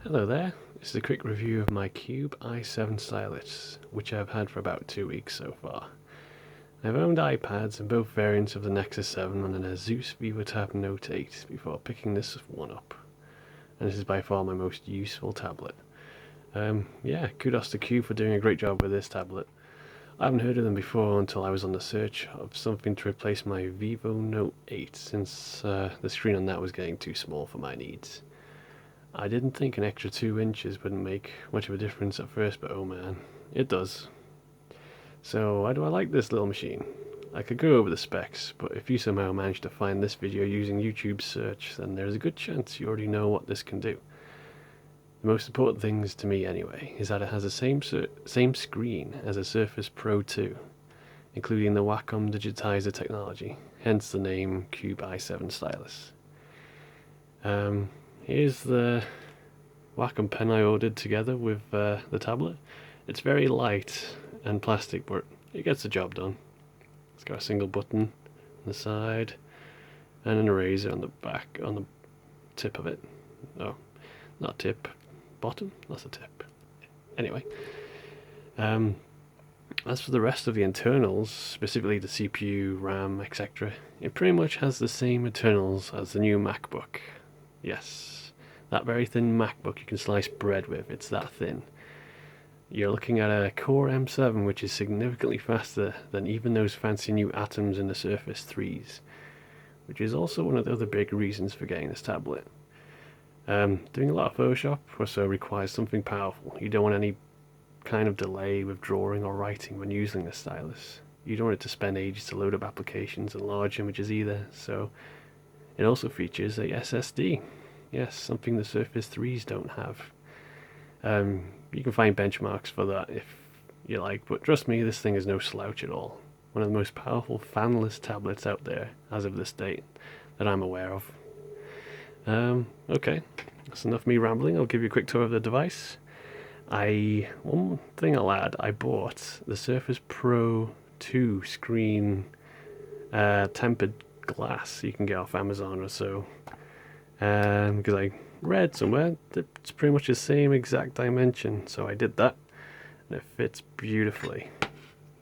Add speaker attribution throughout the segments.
Speaker 1: Hello there, this is a quick review of my Cube i7 Stylus, which I've had for about 2 weeks so far. I've owned iPads in both variants of the Nexus 7 and an Asus VivoTab Note 8 before picking this one up, and this is by far my most useful tablet. Yeah, kudos to Cube for doing a great job with this tablet. I haven't heard of them before until I was on the search of something to replace my Vivo Note 8 since the screen on that was getting too small for my needs. I didn't think an extra 2 inches wouldn't make much of a difference at first, but oh man, it does. So why do I like this little machine? I could go over the specs, but if you somehow manage to find this video using YouTube search, then there's a good chance you already know what this can do. The most important things to me anyway, is that it has the same screen as a Surface Pro 2, including the Wacom digitizer technology, hence the name Cube i7 Stylus. Here's the Wacom pen I ordered together with the tablet. It's very light and plastic, but it gets the job done. It's got a single button on the side and an eraser on the back, on the tip of it. No, not tip, bottom, that's a tip. Anyway, as for the rest of the internals, specifically the CPU, RAM, etc., it pretty much has the same internals as the new MacBook. Yes, that very thin MacBook you can slice bread with, it's that thin. You're looking at a Core M7, which is significantly faster than even those fancy new Atoms in the Surface 3s, which is also one of the other big reasons for getting this tablet. Doing a lot of Photoshop or so requires something powerful. You don't want any kind of delay with drawing or writing when using the stylus. You don't want it to spend ages to load up applications and large images either, so it also features a SSD. Yes, something the Surface 3s don't have. You can find benchmarks for that if you like, but trust me, this thing is no slouch at all. One of the most powerful fanless tablets out there as of this date that I'm aware of. Okay, that's enough me rambling. I'll give you a quick tour of the device. One thing I'll add, I bought the Surface Pro 2 screen tempered glass you can get off Amazon or so, because I read somewhere that it's pretty much the same exact dimension, so I did that and it fits beautifully.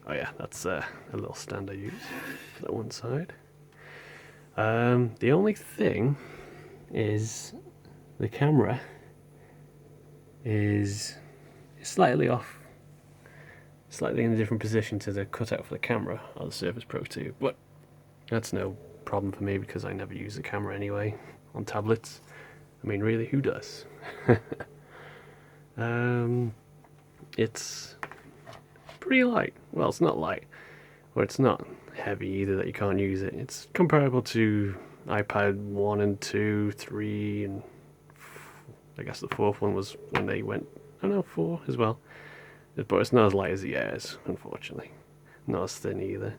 Speaker 1: Oh yeah, that's a little stand I use for that one side. The only thing is the camera is slightly off, slightly in a different position to the cutout for the camera on the Surface Pro 2, but that's no problem for me because I never use the camera anyway on tablets. I mean, really, who does? It's pretty light. Well, it's not light, or it's not heavy either that you can't use it. It's comparable to iPad 1 and 2, 3, and I guess the fourth one was when they went, I don't know, 4 as well. But it's not as light as the Airs, unfortunately. Not as thin either.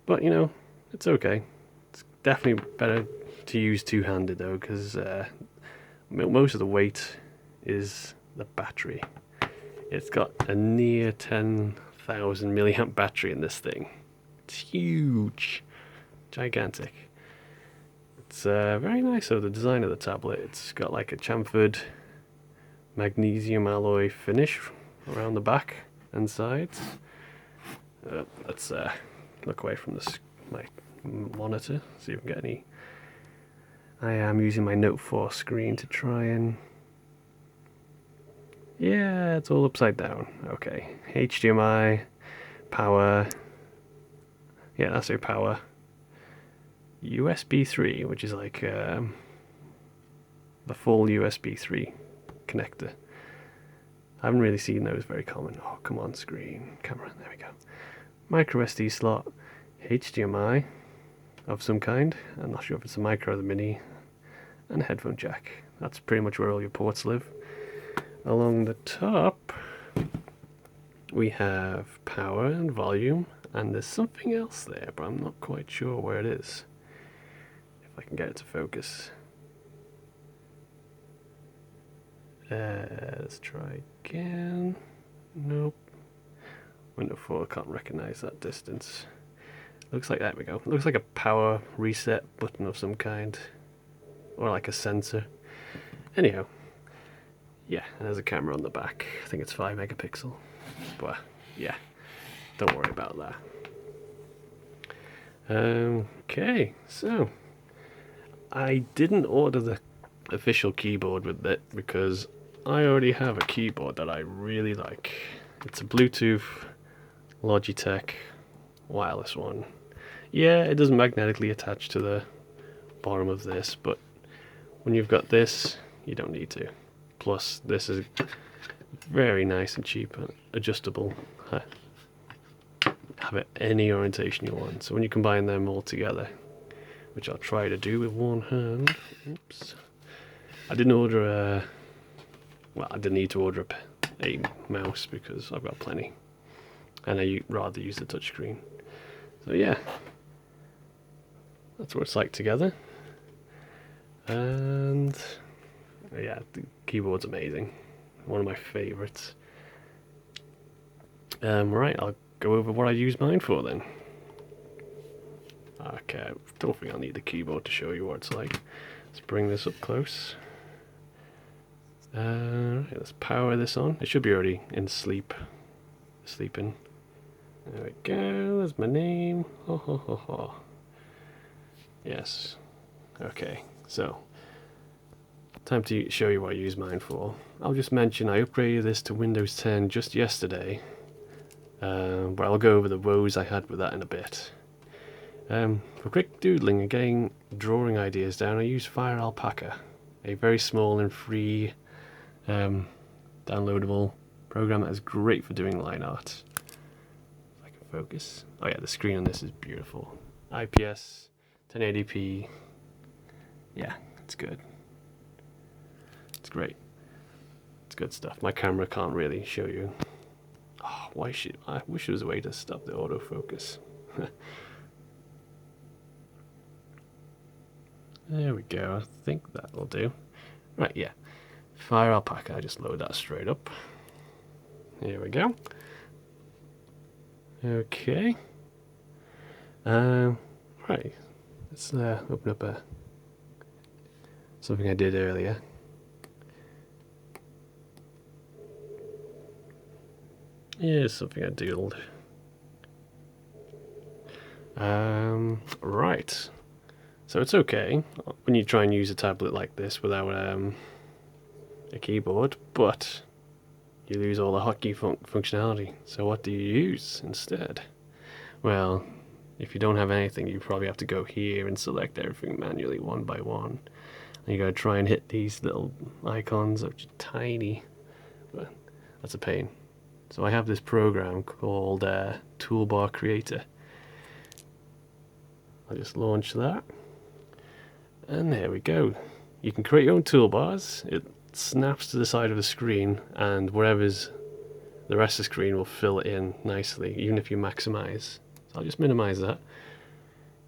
Speaker 1: But, you know, it's okay. It's definitely better to use two-handed though, because most of the weight is the battery. It's got a near 10,000 milliamp battery in this thing. It's huge, gigantic. It's very nice though, the design of the tablet. It's got like a chamfered magnesium alloy finish around the back and sides. Let's look away from my monitor, see if we can get any. I am using my Note 4 screen to try and... yeah, it's all upside down. Okay, HDMI, power... yeah, that's your power. USB 3, which is like the full USB 3 connector. I haven't really seen those very common. Oh, come on, screen, camera, there we go. Micro SD slot, HDMI of some kind. I'm not sure if it's a micro or the mini, and a headphone jack. That's pretty much where all your ports live. Along the top, we have power and volume, and there's something else there, but I'm not quite sure where it is. If I can get it to focus. Let's try again. Nope. Window 4 can't recognize that distance. Looks like, there we go. Looks like a power reset button of some kind, or like a sensor. Anyhow, Yeah, and there's a camera on the back. I think it's 5 megapixel. But yeah, don't worry about that. Okay, so I didn't order the official keyboard with it because I already have a keyboard that I really like. It's a Bluetooth Logitech wireless one. Yeah, it doesn't magnetically attach to the bottom of this, but when you've got this, you don't need to. Plus, this is very nice and cheap and adjustable. Have it any orientation you want. So when you combine them all together, which I'll try to do with one hand. Oops. I didn't order a... Well, I didn't need to order a mouse because I've got plenty. And I rather use the touchscreen. So yeah. That's what it's like together. And... yeah, the keyboard's amazing. One of my favourites. Right, I'll go over what I use mine for then. Okay, I don't think I'll need the keyboard to show you what it's like. Let's bring this up close. Let's power this on. It should be already in sleeping. There we go, there's my name. Ho ho ho ho. Yes. Okay, so time to show you what I use mine for. I'll just mention I upgraded this to Windows 10 just yesterday. But I'll go over the woes I had with that in a bit. For quick doodling and getting drawing ideas down, I use Fire Alpaca, a very small and free downloadable program that is great for doing line art. If I can focus. Oh yeah, the screen on this is beautiful. IPS, 1080p. Yeah, it's good. It's great. It's good stuff. My camera can't really show you. Oh, I wish there was a way to stop the autofocus. There we go, I think that'll do. Right, yeah. Fire Alpaca, I just load that straight up. Here we go. Okay. Right. Let's open up something I did earlier. Here's something I doodled. Right. So it's okay when you try and use a tablet like this without a keyboard, but you lose all the hotkey functionality. So what do you use instead? Well, if you don't have anything, you probably have to go here and select everything manually one by one. And you gotta try and hit these little icons, which are tiny, but that's a pain. So I have this program called Toolbar Creator. I'll just launch that. And there we go. You can create your own toolbars. It snaps to the side of the screen, and wherever's the rest of the screen will fill it in nicely, even if you maximize. So I'll just minimize that.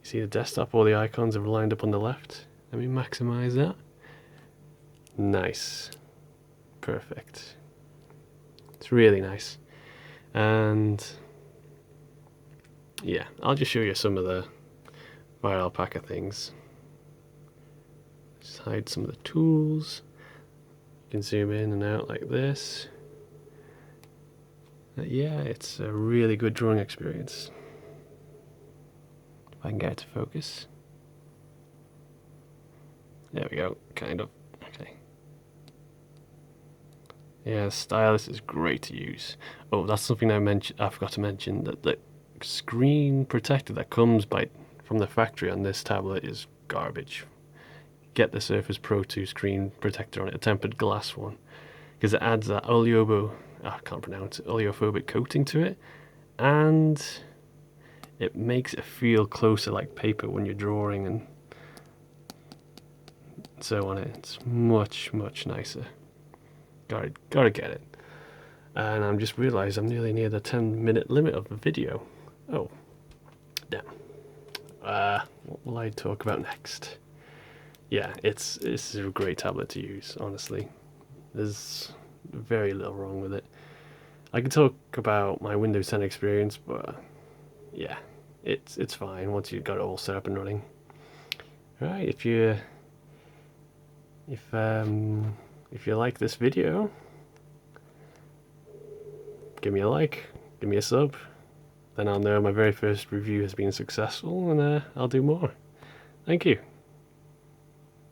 Speaker 1: You see the desktop, all the icons are lined up on the left. Let me maximize that. Nice. Perfect. It's really nice. And yeah, I'll just show you some of the Fire Alpaca things. Just hide some of the tools. You can zoom in and out like this. Yeah, it's a really good drawing experience. If I can get it to focus. There we go, kind of. Okay. Yeah, Stylus is great to use. Oh, that's something I forgot to mention, that the screen protector that comes from the factory on this tablet is garbage. Get the Surface Pro 2 screen protector on it, a tempered glass one, because it adds that oleophobic coating to it, and it makes it feel closer like paper when you're drawing and so on it. It's much, much nicer. Gotta get it. And I'm just realised I'm nearly near the 10-minute limit of the video. Oh, damn. What will I talk about next? Yeah, this is a great tablet to use, honestly. There's very little wrong with it. I can talk about my Windows 10 experience, but yeah, it's fine once you've got it all set up and running. Right, if If you like this video, give me a like, give me a sub, then I'll know my very first review has been successful, and I'll do more. Thank you.